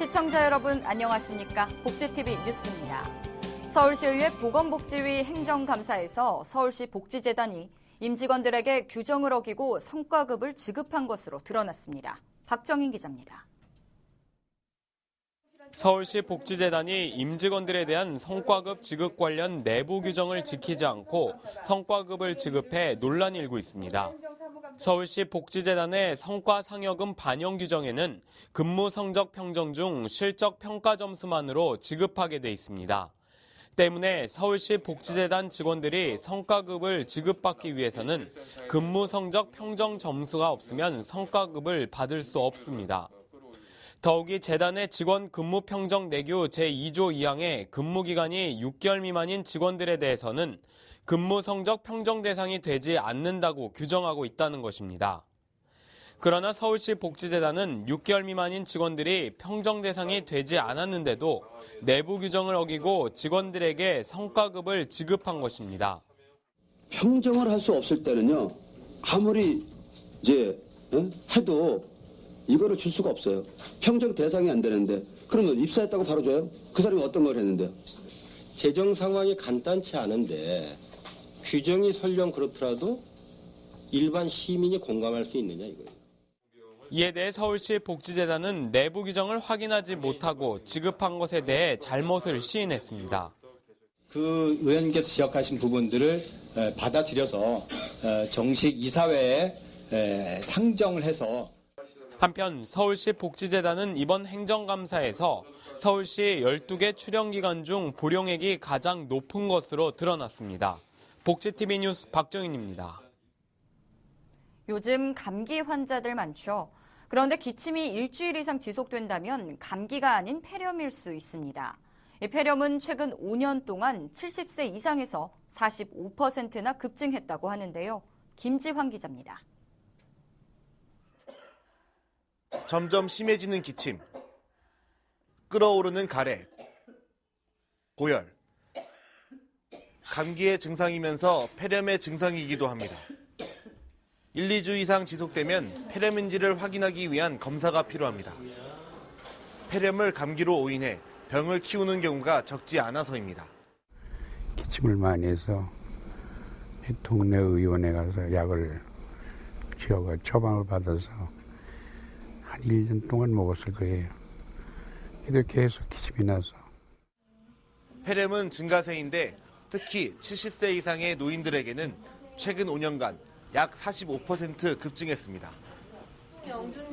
시청자 여러분 안녕하십니까? 복지TV 뉴스입니다. 서울시의회 보건복지위 행정감사에서 서울시 복지재단이 임직원들에게 규정을 어기고 성과급을 지급한 것으로 드러났습니다. 박정인 기자입니다. 서울시 복지재단이 임직원들에 대한 성과급 지급 관련 내부 규정을 지키지 않고 성과급을 지급해 논란이 일고 있습니다. 서울시 복지재단의 성과상여금 반영 규정에는 근무 성적 평정 중 실적 평가 점수만으로 지급하게 돼 있습니다. 때문에 서울시 복지재단 직원들이 성과급을 지급받기 위해서는 근무 성적 평정 점수가 없으면 성과급을 받을 수 없습니다. 더욱이 재단의 직원 근무 평정 내규 제2조 2항에 근무기간이 6개월 미만인 직원들에 대해서는 근무 성적 평정 대상이 되지 않는다고 규정하고 있다는 것입니다. 그러나 서울시 복지재단은 6개월 미만인 직원들이 평정 대상이 되지 않았는데도 내부 규정을 어기고 직원들에게 성과급을 지급한 것입니다. 평정을 할 수 없을 때는요, 아무리 해도 이거를 줄 수가 없어요. 평정 대상이 안 되는데 그러면 입사했다고 바로 줘요? 그 사람이 어떤 걸 했는데요? 재정 상황이 간단치 않은데 규정이 설령 그렇더라도 일반 시민이 공감할 수 있느냐 이거예요. 이에 대해 서울시 복지재단은 내부 규정을 확인하지 못하고 지급한 것에 대해 잘못을 시인했습니다. 그 의원님께서 지적하신 부분들을 받아들여서 정식 이사회에 상정을 해서 한편 서울시 복지재단은 이번 행정감사에서 서울시 12개 출연기관 중 보령액이 가장 높은 것으로 드러났습니다. 복지TV 뉴스 박정인입니다. 요즘 감기 환자들 많죠. 그런데 기침이 일주일 이상 지속된다면 감기가 아닌 폐렴일 수 있습니다. 이 폐렴은 최근 5년 동안 70세 이상에서 45%나 급증했다고 하는데요. 김지환 기자입니다. 점점 심해지는 기침, 끓어오르는 가래, 고열, 감기의 증상이면서 폐렴의 증상이기도 합니다. 1, 2주 이상 지속되면 폐렴인지를 확인하기 위한 검사가 필요합니다. 폐렴을 감기로 오인해 병을 키우는 경우가 적지 않아서입니다. 기침을 많이 해서 동네 의원에 가서 약을 지어가 처방을 받아서 한 1년 동안 먹었을 거예요. 이렇게 해서 기침이 나서. 폐렴은 증가세인데 특히 70세 이상의 노인들에게는 최근 5년간 약 45% 급증했습니다.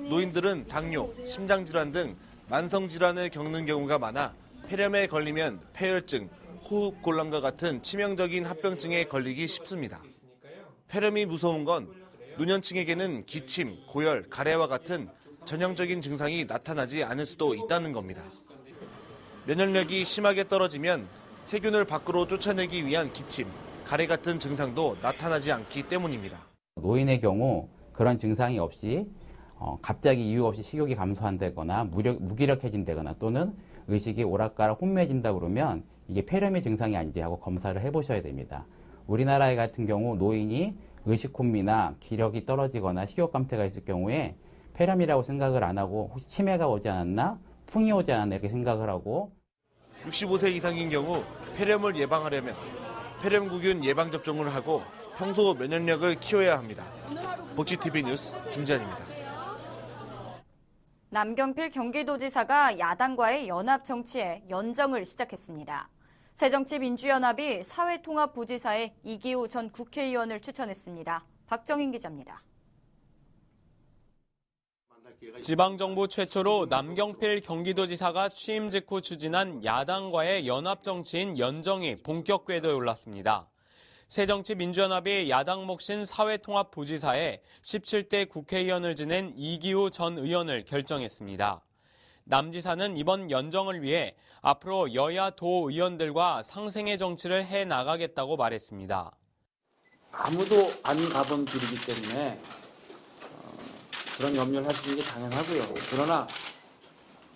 노인들은 당뇨, 심장질환 등 만성질환을 겪는 경우가 많아 폐렴에 걸리면 폐혈증, 호흡곤란과 같은 치명적인 합병증에 걸리기 쉽습니다. 폐렴이 무서운 건 노년층에게는 기침, 고열, 가래와 같은 전형적인 증상이 나타나지 않을 수도 있다는 겁니다. 면역력이 심하게 떨어지면 세균을 밖으로 쫓아내기 위한 기침, 가래 같은 증상도 나타나지 않기 때문입니다. 노인의 경우 그런 증상이 없이 갑자기 이유 없이 식욕이 감소한다거나 무기력해진다거나 또는 의식이 오락가락 혼미해진다 그러면 이게 폐렴의 증상이 아닌지 하고 검사를 해보셔야 됩니다. 우리나라 같은 경우 노인이 의식 혼미나 기력이 떨어지거나 식욕 감퇴가 있을 경우에 폐렴이라고 생각을 안 하고 혹시 치매가 오지 않았나, 풍이 오지 않았나 이렇게 생각을 하고 65세 이상인 경우 폐렴을 예방하려면 폐렴구균 예방접종을 하고 평소 면역력을 키워야 합니다. 복지TV 뉴스 김지한입니다. 남경필 경기도지사가 야당과의 연합 정치에 연정을 시작했습니다. 새정치민주연합이 사회통합부지사에 이기우 전 국회의원을 추천했습니다. 박정인 기자입니다. 지방정부 최초로 남경필 경기도지사가 취임 직후 추진한 야당과의 연합정치인 연정이 본격 궤도에 올랐습니다. 새정치민주연합이 야당 몫인 사회통합부지사에 17대 국회의원을 지낸 이기우 전 의원을 결정했습니다. 남 지사는 이번 연정을 위해 앞으로 여야 도의원들과 상생의 정치를 해나가겠다고 말했습니다. 아무도 안 가본 길이기 때문에 그런 염려를 하시는 게 당연하고요. 그러나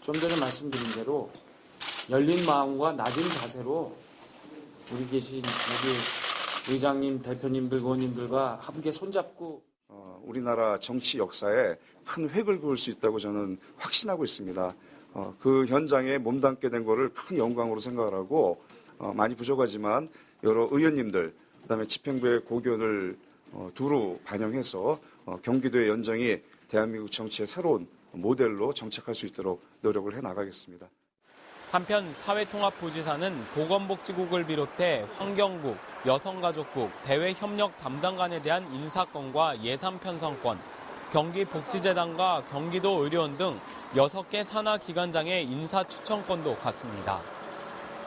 좀 전에 말씀드린 대로 열린 마음과 낮은 자세로 우리 계신 여기 의장님, 대표님들, 의원님들과 함께 손잡고 우리나라 정치 역사에 큰 획을 그을 수 있다고 저는 확신하고 있습니다. 그 현장에 몸담게 된 거를 큰 영광으로 생각을 하고 많이 부족하지만 여러 의원님들 그다음에 집행부의 고견을 두루 반영해서 경기도의 연정이 대한민국 정치의 새로운 모델로 정착할 수 있도록 노력을 해나가겠습니다. 한편 사회통합부지사는 보건복지국을 비롯해 환경국, 여성가족국, 대외협력 담당관에 대한 인사권과 예산 편성권, 경기복지재단과 경기도 의료원 등 6개 산하기관장의 인사추천권도 갖습니다.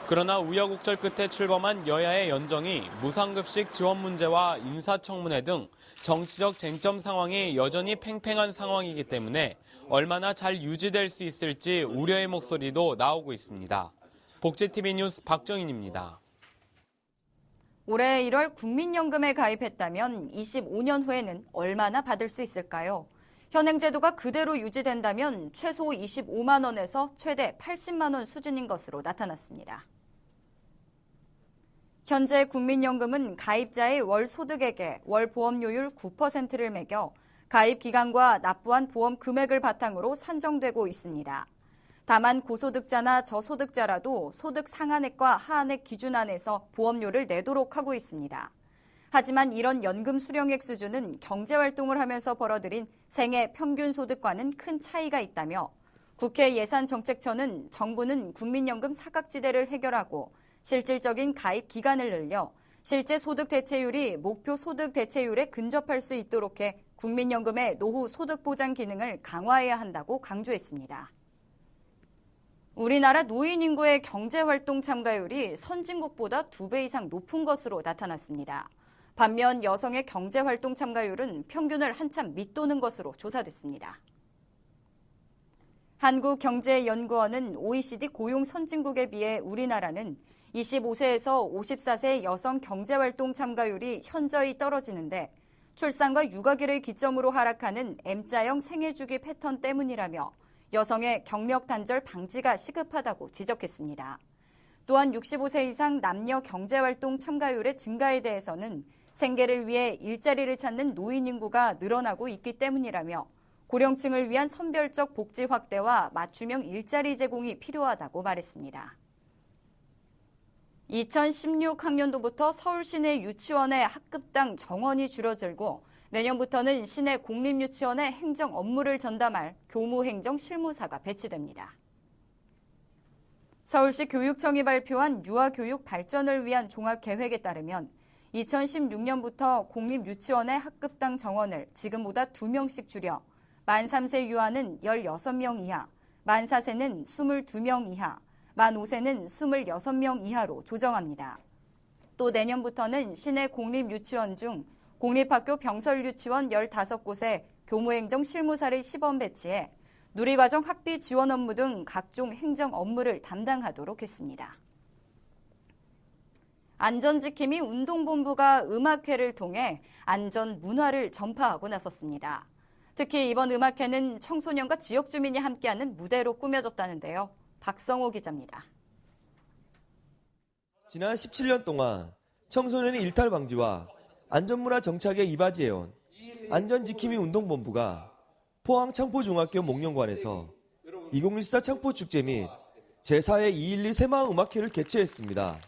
그러나 우여곡절 끝에 출범한 여야의 연정이 무상급식 지원 문제와 인사청문회 등 정치적 쟁점 상황이 여전히 팽팽한 상황이기 때문에 얼마나 잘 유지될 수 있을지 우려의 목소리도 나오고 있습니다. 복지TV 뉴스 박정인입니다. 올해 1월 국민연금에 가입했다면 25년 후에는 얼마나 받을 수 있을까요? 현행 제도가 그대로 유지된다면 최소 25만 원에서 최대 80만 원 수준인 것으로 나타났습니다. 현재 국민연금은 가입자의 월 소득액에 월 보험료율 9%를 매겨 가입 기간과 납부한 보험 금액을 바탕으로 산정되고 있습니다. 다만 고소득자나 저소득자라도 소득 상한액과 하한액 기준 안에서 보험료를 내도록 하고 있습니다. 하지만 이런 연금 수령액 수준은 경제활동을 하면서 벌어들인 생애 평균 소득과는 큰 차이가 있다며 국회 예산정책처는 정부는 국민연금 사각지대를 해결하고 실질적인 가입 기간을 늘려 실제 소득 대체율이 목표 소득 대체율에 근접할 수 있도록 해 국민연금의 노후 소득 보장 기능을 강화해야 한다고 강조했습니다. 우리나라 노인 인구의 경제활동 참가율이 선진국보다 2배 이상 높은 것으로 나타났습니다. 반면 여성의 경제활동 참가율은 평균을 한참 밑도는 것으로 조사됐습니다. 한국경제연구원은 OECD 고용 선진국에 비해 우리나라는 25세에서 54세 여성 경제활동 참가율이 현저히 떨어지는데 출산과 육아기를 기점으로 하락하는 M자형 생애주기 패턴 때문이라며 여성의 경력 단절 방지가 시급하다고 지적했습니다. 또한 65세 이상 남녀 경제활동 참가율의 증가에 대해서는 생계를 위해 일자리를 찾는 노인 인구가 늘어나고 있기 때문이라며 고령층을 위한 선별적 복지 확대와 맞춤형 일자리 제공이 필요하다고 말했습니다. 2016학년도부터 서울 시내 유치원의 학급당 정원이 줄어들고 내년부터는 시내 공립유치원의 행정 업무를 전담할 교무행정 실무사가 배치됩니다. 서울시 교육청이 발표한 유아교육 발전을 위한 종합계획에 따르면 2016년부터 공립유치원의 학급당 정원을 지금보다 2명씩 줄여 만 3세 유아는 16명 이하, 만 4세는 22명 이하, 만 5세는 26명 이하로 조정합니다. 또 내년부터는 시내 공립유치원 중 공립학교 병설유치원 15곳에 교무행정 실무사를 시범 배치해 누리과정 학비 지원 업무 등 각종 행정 업무를 담당하도록 했습니다. 안전지킴이 운동본부가 음악회를 통해 안전 문화를 전파하고 나섰습니다. 특히 이번 음악회는 청소년과 지역 주민이 함께하는 무대로 꾸며졌다는데요. 박성호 기자입니다. 지난 17년 동안 청소년의 일탈 방지와 안전문화 정착에 이바지해온 안전지킴이 운동본부가 포항 창포중학교 목련관에서 2014 창포축제 및 제4회 212 새마을음악회를 개최했습니다.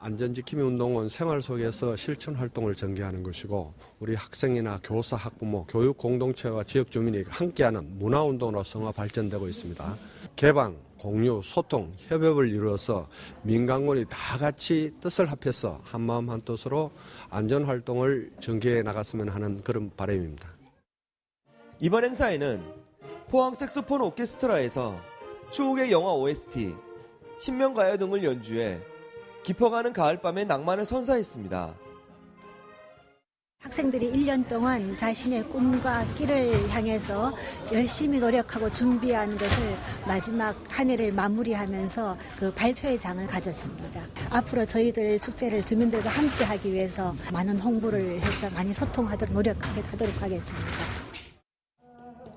안전지킴이 운동은 생활 속에서 실천 활동을 전개하는 것이고 우리 학생이나 교사, 학부모, 교육 공동체와 지역 주민이 함께하는 문화운동으로 성화 발전되고 있습니다. 개방, 공유, 소통, 협업을 이루어서 민간군이 다 같이 뜻을 합해서 한마음 한뜻으로 안전활동을 전개해 나갔으면 하는 그런 바람입니다. 이번 행사에는 포항 색소폰 오케스트라에서 추억의 영화 OST, 신명가요 등을 연주해 깊어가는 가을밤의 낭만을 선사했습니다. 학생들이 1년 동안 자신의 꿈과 길을 향해서 열심히 노력하고 준비한 것을 마지막 한 해를 마무리하면서 그 발표회 장을 가졌습니다. 앞으로 저희들 축제를 주민들과 함께 하기 위해서 많은 홍보를 해서 많이 소통하도록 노력하도록 하겠습니다.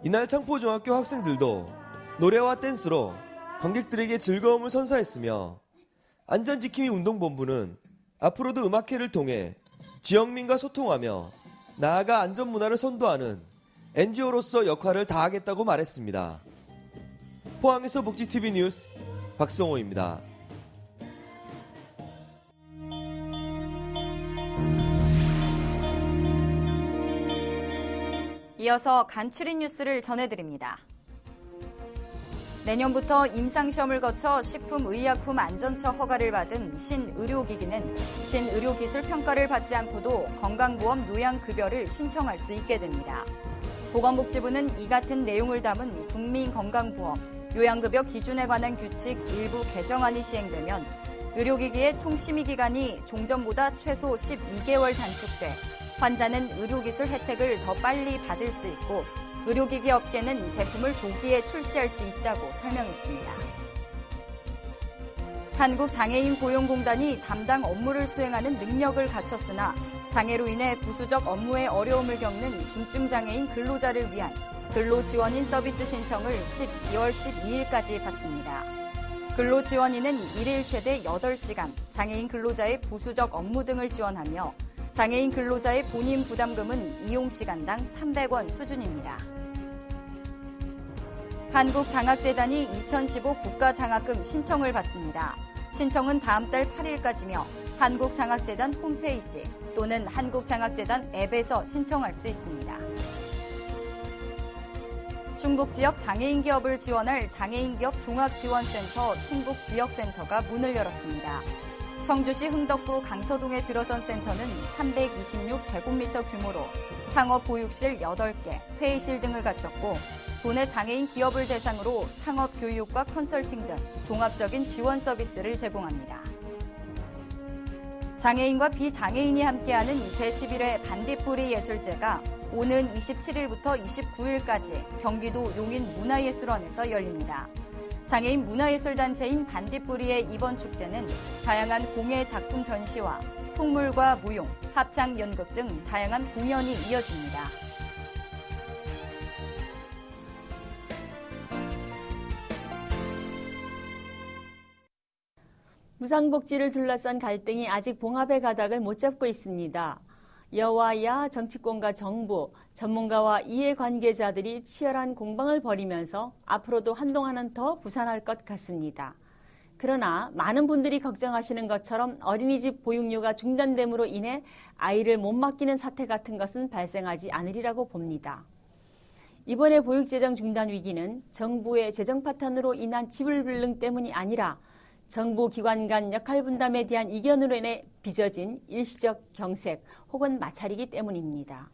이날 창포중학교 학생들도 노래와 댄스로 관객들에게 즐거움을 선사했으며 안전지킴이 운동본부는 앞으로도 음악회를 통해 지역민과 소통하며 나아가 안전문화를 선도하는 NGO로서 역할을 다하겠다고 말했습니다. 포항에서 복지TV 뉴스 박성호입니다. 이어서 간추린 뉴스를 전해드립니다. 내년부터 임상시험을 거쳐 식품의약품 안전처 허가를 받은 신의료기기는 신의료기술 평가를 받지 않고도 건강보험 요양급여를 신청할 수 있게 됩니다. 보건복지부는 이 같은 내용을 담은 국민건강보험 요양급여 기준에 관한 규칙 일부 개정안이 시행되면 의료기기의 총심의기간이 종전보다 최소 12개월 단축돼 환자는 의료기술 혜택을 더 빨리 받을 수 있고 의료기기 업계는 제품을 조기에 출시할 수 있다고 설명했습니다. 한국장애인 고용공단이 담당 업무를 수행하는 능력을 갖췄으나 장애로 인해 부수적 업무에 어려움을 겪는 중증장애인 근로자를 위한 근로지원인 서비스 신청을 12월 12일까지 받습니다. 근로지원인은 일일 최대 8시간 장애인 근로자의 부수적 업무 등을 지원하며 장애인 근로자의 본인 부담금은 이용시간당 300원 수준입니다. 한국장학재단이 2015 국가장학금 신청을 받습니다. 신청은 다음 달 8일까지며 한국장학재단 홈페이지 또는 한국장학재단 앱에서 신청할 수 있습니다. 충북 지역 장애인 기업을 지원할 장애인 기업 종합지원센터 충북지역센터가 문을 열었습니다. 청주시 흥덕구 강서동에 들어선 센터는 326제곱미터 규모로 창업 보육실 8개, 회의실 등을 갖췄고 도내 장애인 기업을 대상으로 창업 교육과 컨설팅 등 종합적인 지원 서비스를 제공합니다. 장애인과 비장애인이 함께하는 제11회 반딧불이 예술제가 오는 27일부터 29일까지 경기도 용인 문화예술원에서 열립니다. 장애인 문화예술단체인 반딧불이의 이번 축제는 다양한 공예 작품 전시와 풍물과 무용, 합창, 연극 등 다양한 공연이 이어집니다. 무상복지를 둘러싼 갈등이 아직 봉합의 가닥을 못 잡고 있습니다. 여와야 정치권과 정부, 전문가와 이해관계자들이 치열한 공방을 벌이면서 앞으로도 한동안은 더 부산할 것 같습니다. 그러나 많은 분들이 걱정하시는 것처럼 어린이집 보육료가 중단됨으로 인해 아이를 못 맡기는 사태 같은 것은 발생하지 않으리라고 봅니다. 이번의 보육재정 중단 위기는 정부의 재정 파탄으로 인한 지불불능 때문이 아니라 정부 기관 간 역할 분담에 대한 이견으로 인해 빚어진 일시적 경색 혹은 마찰이기 때문입니다.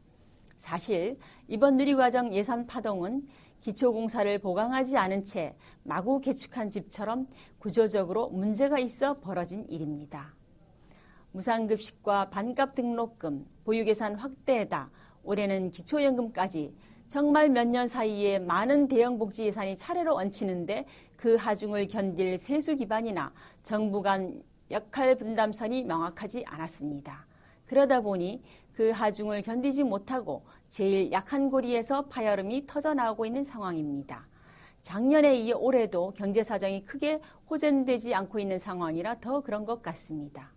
사실 이번 누리과정 예산 파동은 기초공사를 보강하지 않은 채 마구 개축한 집처럼 구조적으로 문제가 있어 벌어진 일입니다. 무상급식과 반값 등록금, 보육예산 확대에다 올해는 기초연금까지 정말 몇 년 사이에 많은 대형 복지 예산이 차례로 얹히는데 그 하중을 견딜 세수 기반이나 정부 간 역할 분담선이 명확하지 않았습니다. 그러다 보니 그 하중을 견디지 못하고 제일 약한 고리에서 파열음이 터져나오고 있는 상황입니다. 작년에 이어 올해도 경제 사정이 크게 호전되지 않고 있는 상황이라 더 그런 것 같습니다.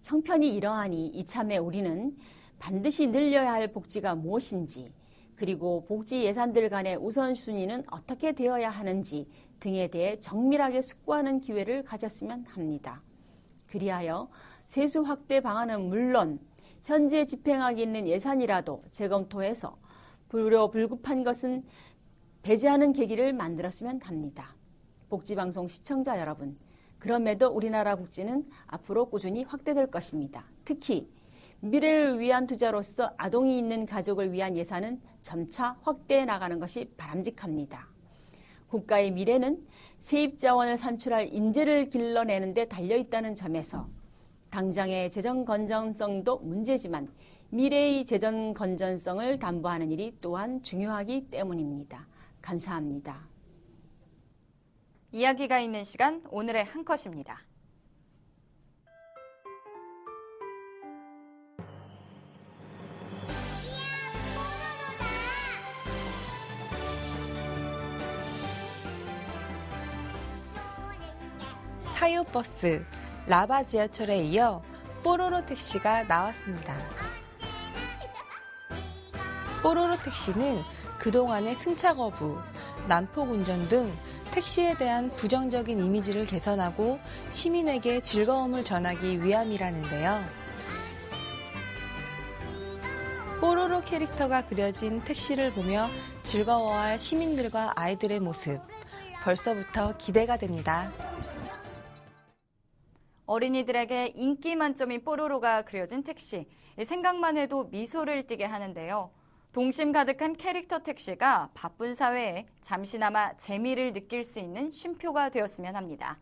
형편이 이러하니 이참에 우리는 반드시 늘려야 할 복지가 무엇인지, 그리고 복지 예산들 간의 우선순위는 어떻게 되어야 하는지 등에 대해 정밀하게 숙고하는 기회를 가졌으면 합니다. 그리하여 세수 확대 방안은 물론 현재 집행하고 있는 예산이라도 재검토해서 불효불급한 것은 배제하는 계기를 만들었으면 합니다. 복지방송 시청자 여러분, 그럼에도 우리나라 복지는 앞으로 꾸준히 확대될 것입니다. 특히 미래를 위한 투자로서 아동이 있는 가족을 위한 예산은 점차 확대해 나가는 것이 바람직합니다. 국가의 미래는 세입자원을 산출할 인재를 길러내는 데 달려있다는 점에서 당장의 재정 건전성도 문제지만 미래의 재정 건전성을 담보하는 일이 또한 중요하기 때문입니다. 감사합니다. 이야기가 있는 시간, 오늘의 한 컷입니다. 타요버스, 라바 지하철에 이어 뽀로로 택시가 나왔습니다. 뽀로로 택시는 그동안의 승차 거부, 난폭 운전 등 택시에 대한 부정적인 이미지를 개선하고 시민에게 즐거움을 전하기 위함이라는데요. 뽀로로 캐릭터가 그려진 택시를 보며 즐거워할 시민들과 아이들의 모습, 벌써부터 기대가 됩니다. 어린이들에게 인기 만점인 뽀로로가 그려진 택시. 생각만 해도 미소를 띠게 하는데요. 동심 가득한 캐릭터 택시가 바쁜 사회에 잠시나마 재미를 느낄 수 있는 쉼표가 되었으면 합니다.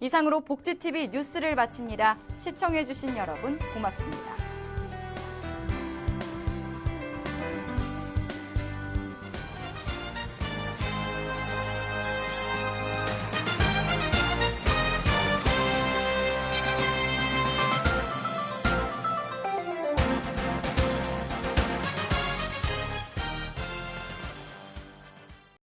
이상으로 복지TV 뉴스를 마칩니다. 시청해주신 여러분 고맙습니다.